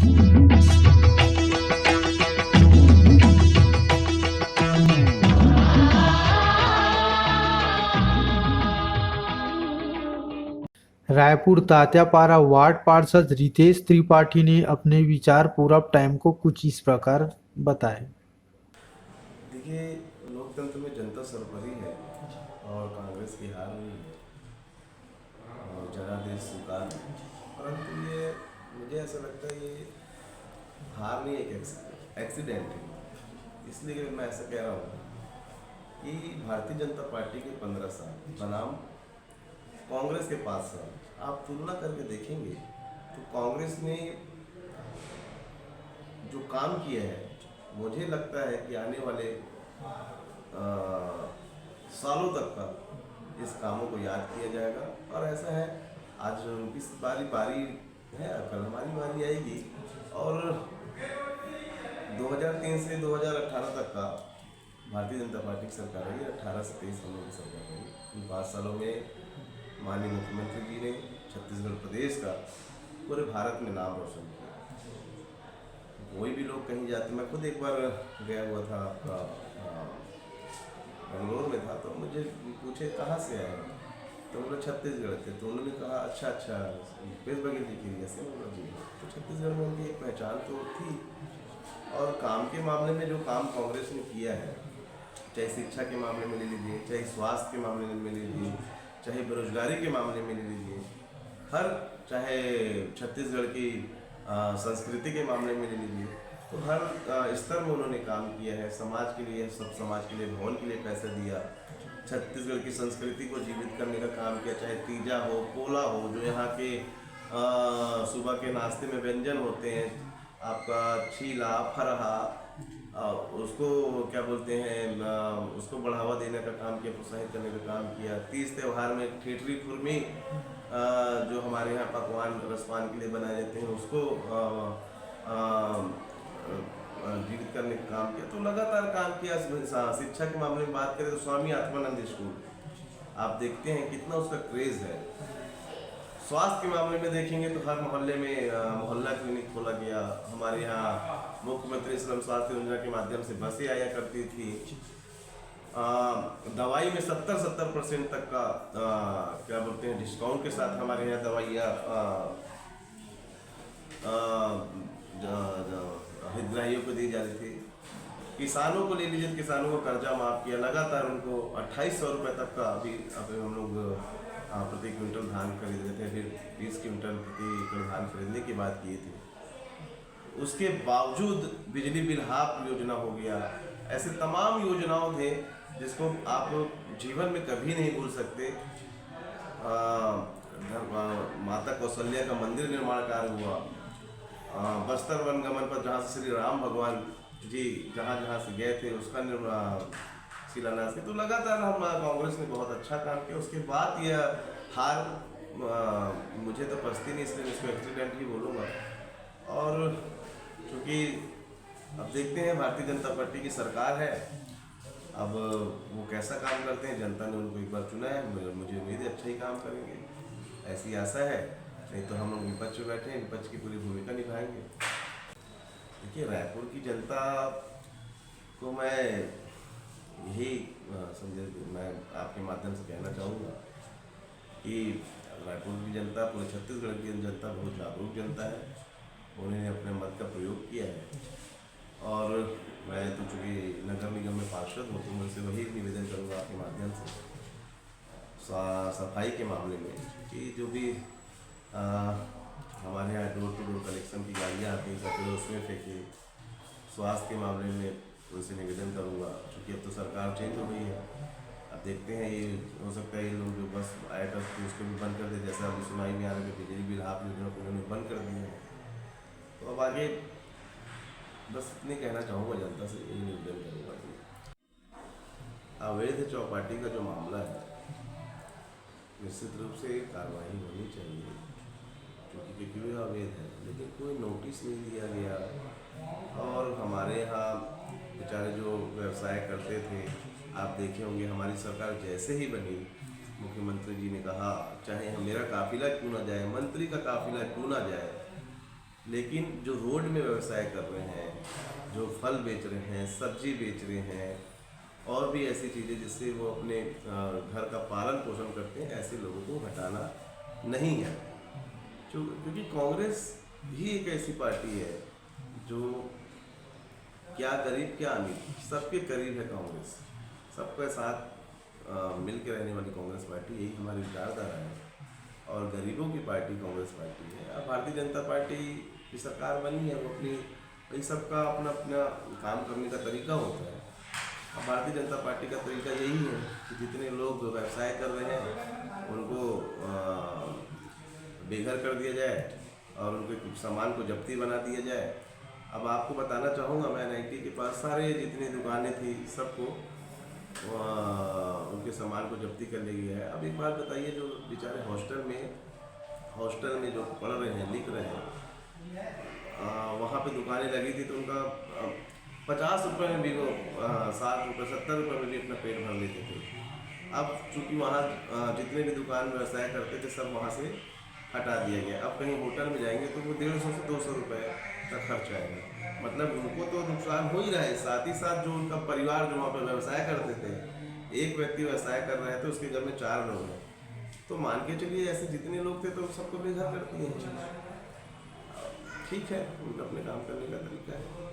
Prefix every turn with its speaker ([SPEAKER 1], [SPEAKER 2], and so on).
[SPEAKER 1] Raipur Tatyapara ward पार्षद रितेश त्रिपाठी ने अपने विचार पूरब टाइम को कुछ इस प्रकार बताए।
[SPEAKER 2] देखिए, लोकतंत्र में जनता सर्वोपरि है और कांग्रेस की हार हुई है और जनादेश स्वीकार है। परंतु ये मुझे ऐसा लगता है ये हार नहीं, एक एक्सीडेंट है। इसलिए मैं ऐसा कह रहा हूँ कि भारतीय जनता पार्टी के 15 साल बनाम कांग्रेस के 5 साल आप तुलना करके देखेंगे तो कांग्रेस ने जो काम किया है, मुझे लगता है कि आने वाले सालों तक का इस कामों को याद किया जाएगा। और ऐसा है, आज उनकी बारी है, कल हमारी बारी आएगी। और 2003 से 2018 तक का भारतीय जनता पार्टी की सरकार रही, 18 से 23 हम लोग की सरकार रही। इन 5 सालों में माननीय मुख्यमंत्री जी ने छत्तीसगढ़ प्रदेश का पूरे भारत में नाम रोशन किया। कोई भी लोग कहीं जाते, मैं खुद एक बार गया हुआ था, बेंगलोर में था, तो मुझे पूछे कहाँ से आए, तो बोला छत्तीसगढ़ थे। तो उन्होंने कहा अच्छा वेस्ट बंगाल जी की जैसे जी। तो छत्तीसगढ़ में उनकी एक पहचान तो थी। और काम के मामले में जो काम कांग्रेस ने किया है, चाहे शिक्षा के मामले में ले लीजिए, चाहे स्वास्थ्य के मामले में ले लीजिए, चाहे बेरोजगारी के मामले में ले लीजिए, चाहे छत्तीसगढ़ की संस्कृति के मामले में ले लीजिए, तो हर स्तर में उन्होंने काम किया है। समाज के लिए, सब समाज के लिए, भवन के लिए पैसा दिया, छत्तीसगढ़ की संस्कृति को जीवित करने का काम किया, चाहे तीजा हो, पोला हो, जो यहाँ के सुबह के नाश्ते में व्यंजन होते हैं, आपका छीला, फरहा, उसको क्या बोलते हैं, उसको बढ़ावा देने का काम किया, प्रोत्साहित करने का काम किया। तीज त्यौहार में ठेठरी खुरमी जो हमारे यहाँ पकवान रसपान के लिए बनाए जाते हैं, उसको जीवित करने का काम किया। तो लगातार काम किया। शिक्षा के मामले में बात करें तो स्वामी आत्मानंद स्कूल आप देखते हैं कितना उसका क्रेज है। स्वास्थ्य के मामले में देखेंगे तो हर मोहल्ले में मोहल्ला क्लिनिक खोला गया। हमारे यहाँ मुख्यमंत्री श्रम स्वास्थ्य योजना के माध्यम से बसें आया करती थी। दवाई में 70% तक का क्या बोलते हैं डिस्काउंट के साथ हमारे यहाँ दवाइयाँ हितग्राहियों को दी जा रही थी। किसानों को ले लीजिए, किसानों को कर्जा माफ किया, लगातार उनको 2800 रुपये तक का अभी हम लोग प्रति क्विंटल धान खरीद रहे थे, फिर 20 क्विंटल प्रति एकड़ धान खरीदने की बात की थी। उसके बावजूद बिजली बिल हाफ योजना हो गया। ऐसे तमाम योजनाओं थे जिसको आप जीवन में कभी नहीं भूल सकते। माता कौशल्या का मंदिर निर्माण कार्य हुआ। बस्तर वनगमन पर जहाँ से श्री राम भगवान जी जहाँ से गए थे उसका शिलान्यास किया। तो लगातार हम कांग्रेस ने बहुत अच्छा काम किया। उसके बाद यह हार मुझे तो पछती नहीं, इसलिए इसको एक्सीडेंट ही बोलूँगा। और क्योंकि अब देखते हैं भारतीय जनता पार्टी की सरकार है, अब वो कैसा काम करते हैं, जनता ने उनको एक बार चुना है, मुझे उम्मीद है अच्छा ही काम करेंगे, ऐसी आशा है। नहीं तो हम लोग विपक्ष में बैठे हैं, विपक्ष की पूरी भूमिका निभाएंगे। देखिए, रायपुर की जनता को मैं यही मैं आपके माध्यम से कहना चाहूँगा कि रायपुर की जनता, पूरे छत्तीसगढ़ की जनता बहुत जागरूक जनता है। उन्होंने अपने मत का प्रयोग किया है। और मैं तो चूँकि नगर निगम में पार्षद हूँ, तो मुझसे वही निवेदन करूँगा आपके माध्यम से सफाई के मामले में कि जो भी हमारे यहाँ डोर टू डोर कलेक्शन की गाड़ियाँ आती हैं, कचरे उसमें फेंके। स्वास्थ्य के मामले में उनसे निवेदन करूँगा, क्योंकि अब तो सरकार चेंज हो गई है। अब देखते हैं, ये हो सकता है ये लोग जो बस आया करते उसको भी बंद कर दे, जैसा अभी सुनाई में आ रहा है कि बिजली बिल हाफ योजना को उन्होंने बंद कर दिया है। तो अब आगे बस इतने कहना चाहूँगा, जनता से यही निवेदन करूँगा कि अवैध चौपाटी का जो मामला है, निश्चित रूप से कार्रवाई होनी चाहिए, क्योंकि वह अवैध है, लेकिन कोई नोटिस नहीं दिया गया। और हमारे यहाँ बेचारे जो व्यवसाय करते थे, आप देखे होंगे हमारी सरकार जैसे ही बनी, मुख्यमंत्री जी ने कहा चाहे मेरा काफिला क्यों ना जाए, मंत्री का काफिला क्यों ना जाए, लेकिन जो रोड में व्यवसाय कर रहे हैं, जो फल बेच रहे हैं, सब्जी बेच रहे हैं और भी ऐसी चीज़ें जिससे वो अपने घर का पालन पोषण करते हैं, ऐसे लोगों को हटाना नहीं है। क्योंकि कांग्रेस ही एक ऐसी पार्टी है जो क्या गरीब क्या अमीर सबके करीब है। कांग्रेस सबके साथ मिल के रहने वाली कांग्रेस पार्टी, यही हमारी विचारधारा है और गरीबों की पार्टी कांग्रेस पार्टी है। अब भारतीय जनता पार्टी की सरकार बनी है, वो अपनी भाई सबका अपना अपना काम करने का तरीका होता है। अब भारतीय जनता पार्टी का तरीका यही है कि जितने लोग व्यवसाय कर रहे हैं उनको बेघर कर दिया जाए और उनके कुछ सामान को जब्ती बना दिया जाए। अब आपको बताना चाहूँगा, मैं एनआईटी के पास सारे जितनी दुकानें थी सबको उनके सामान को जब्ती कर ले गया है। अब एक बात बताइए, जो बेचारे हॉस्टल में जो पढ़ रहे हैं, लिख रहे हैं, वहाँ पे दुकानें लगी थी तो उनका 50 रुपये में भी वो 60 रुपये 70 रुपये में भी अपना पेट भर लेते थे। अब चूँकि वहाँ जितने भी दुकान व्यवसाय करते थे सब वहाँ से हटा दिया गया। अब कहीं होटल में जाएंगे तो वो 150 से 200 रुपये का खर्च आएगा। मतलब उनको तो नुकसान हो ही रहा है, साथ ही साथ जो उनका परिवार जो वहाँ पर व्यवसाय करते थे, एक व्यक्ति व्यवसाय कर रहा है तो उसके घर में 4 लोग हैं, तो मान के चलिए ऐसे जितने लोग थे तो सबको बेघर कर दिए। ठीक है, उनका अपने काम करने का तरीका है।